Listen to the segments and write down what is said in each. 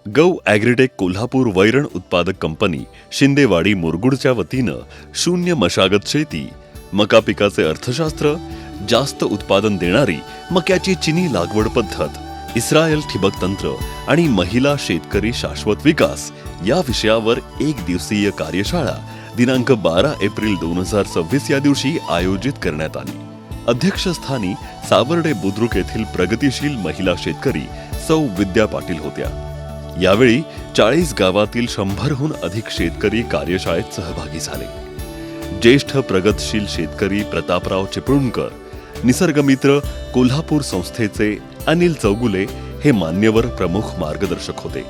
गौ ॲग्रीटेक कोल्हापूर वैरण उत्पादक कंपनी शिंदेवाडी मुरगुडच्या वतीनं शून्य मशागत शेती, मका पिकाचे अर्थशास्त्र, जास्त उत्पादन देणारी मक्याची चिनी लागवड पद्धत, इस्रायल ठिबक तंत्र आणि महिला शेतकरी शाश्वत विकास या विषयावर एक दिवसीय कार्यशाळा दिनांक 12 एप्रिल 2026 या दिवशी आयोजित करण्यात आली। अध्यक्षस्थानी सावर्डे बुद्रुक येथील प्रगतिशील महिला शेतकरी सौ विद्या पाटील होत्या। यावेळी 40 गावातील 100हून अधिक शेतकरी कार्यशाळेत सहभागी झाले। ज्येष्ठ प्रगतशील शेतकरी प्रतापराव चिपळूणकर, निसर्गमित्र कोल्हापूर संस्थेचे अनिल चौगुले हे मान्यवर प्रमुख मार्गदर्शक होते।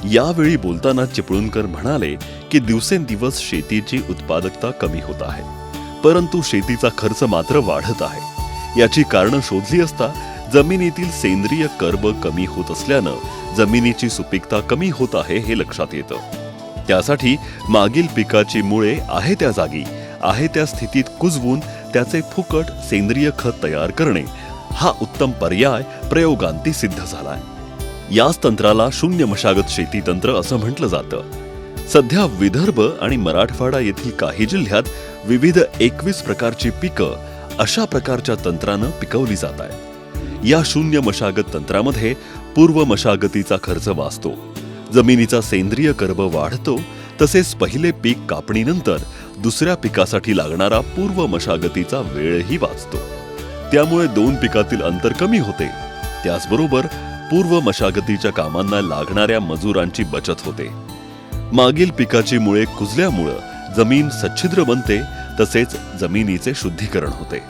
यावेळी बोलताना चिपळूणकर म्हणाले की दिवसेंदिवस शेतीची उत्पादकता कमी होत आहे, परंतु शेतीचा खर्च मात्र वाढत आहे। याची कारणं शोधली असता जमिनीतील सेंद्रिय कर्ब कमी होत असल्यानं जमिनीची सुपीकता कमी होत आहे हे लक्षात येतं। त्यासाठी मागील पिकाची मुळे आहे त्या जागी आहे त्या स्थितीत कुजवून त्याचे फुकट सेंद्रिय खत तयार करणे हा उत्तम पर्याय प्रयोगांती सिद्ध झालाय। याच तंत्राला शून्य मशागत शेती तंत्र असं म्हटलं जातं। सध्या विदर्भ आणि मराठवाडा येथील काही जिल्ह्यात विविध 21 प्रकारची पिकं अशा प्रकारच्या तंत्रानं पिकवली जात आहेत। या शून्य मशागत तंत्रामध्ये पूर्व मशागतीचा खर्च वाचतो, जमिनीचा सेंद्रिय कर्ब वाढतो, तसेच पहिले पीक कापणीनंतर दुसऱ्या पिकासाठी लागणारा पूर्व मशागतीचा वेळही वाचतो। त्यामुळे 2 पिकातील अंतर कमी होते। त्याचबरोबर पूर्व मशागतीच्या कामांना लागणाऱ्या मजुरांची बचत होते। मागील पिकाची मुळे कुजल्यामुळं जमीन सच्छिद्र बनते, तसेच जमिनीचे शुद्धीकरण होते।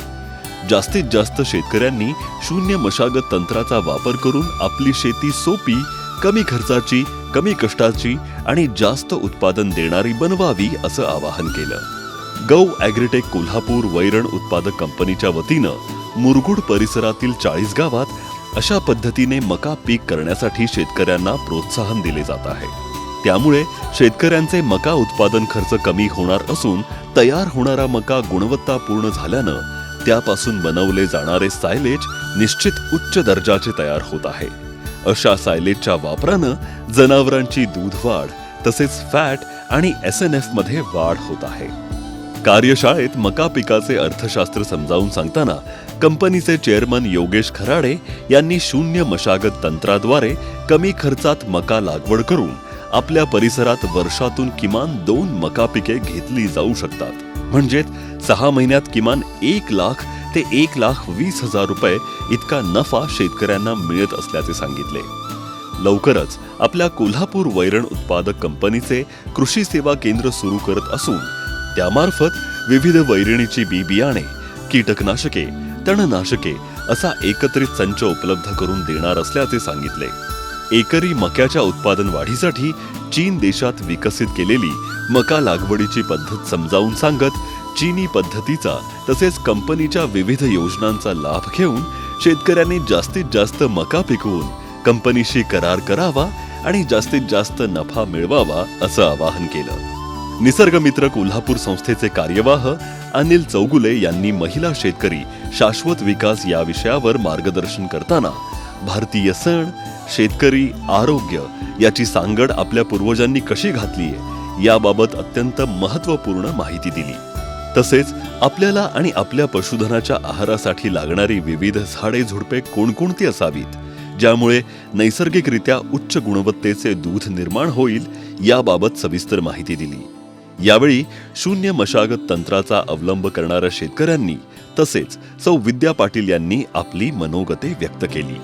जास्तीत जास्त शेतकऱ्यांनी शून्य मशागत तंत्राचा वापर करून आपली शेती सोपी, कमी खर्चाची, कमी कष्टाची आणि जास्त उत्पादन देणारी बनवावी असं आवाहन केलं। गौ ॲग्रीटेक कोल्हापूर वैरण उत्पादक कंपनीच्या वतीनं मुरगुड परिसरातील 40 गावात अशा पद्धतीने मका पीक करण्यासाठी शेतकऱ्यांना प्रोत्साहन दिले जात आहे। त्यामुळे शेतकऱ्यांचे मका उत्पादन खर्च कमी होणार असून तयार होणारा मका गुणवत्तापूर्ण झाल्यानं त्यापासून बनवले जाणारे सायलेज निश्चित उच्च दर्जाचे तयार होत आहे। अशा सायलेजच्या वापरानं जनावरांची दूध वाढ तसेच फॅट आणि SNF मध्ये वाढ होत आहे। कार्यशाळेत मका पिकाचे अर्थशास्त्र समजावून सांगताना कंपनीचे चेअरमन योगेश खराडे यांनी शून्य मशागत तंत्राद्वारे कमी खर्चात मका लागवड करून आपल्या परिसरात वर्षातून किमान 2 मका पिके घेतली जाऊ शकतात। म्हणजे 6 महिन्यात किमान 1 लाख ते 1,20,000 रुपये इतका नफा शेतकऱ्यांना मिळत असल्याचे सांगितले। लवकरच आपल्या कोल्हापूर वैरण उत्पादक कंपनीचे कृषी सेवा केंद्र सुरू करत असून त्यामार्फत विविध वैरणीची बी बियाणे, कीटकनाशके, तणनाशके असा एकत्रित संच उपलब्ध करून देणार असल्याचे सांगितले। एकरी मक्याच्या उत्पादन वाढीसाठी चीन देशात विकसित केलेली मका लागवडीची पद्धत समजावून सांगत चीनी पद्धतीचा तसेच कंपनीच्या विविध योजनांचा लाभ घेऊन शेतकऱ्यांनी जास्तीत जास्त मका पिकवून कंपनीशी करार करावा आणि जास्तीत जास्त नफा मिळवावा असं आवाहन केलं। निसर्गमित्र कोल्हापूर संस्थेचे कार्यवाह अनिल चौगुले यांनी महिला शेतकरी शाश्वत विकास या विषयावर मार्गदर्शन करताना भारतीय सण, शेतकरी, आरोग्य याची सांगड आपल्या पूर्वजांनी कशी घातलीये याबाबत अत्यंत महत्त्वपूर्ण माहिती दिली। तसेच आपल्याला आणि आपल्या पशुधनाच्या आहारासाठी लागणारी विविध झाडे झुडपे कोणकोणती असावीत, ज्यामुळे नैसर्गिकरित्या उच्च गुणवत्तेचे दूध निर्माण होईल याबाबत सविस्तर माहिती दिली। यावेळी शून्य मशागत तंत्राचा अवलंब करणाऱ्या शेतकऱ्यांनी तसेच सौ विद्या पाटील यांनी आपली मनोगते व्यक्त केली।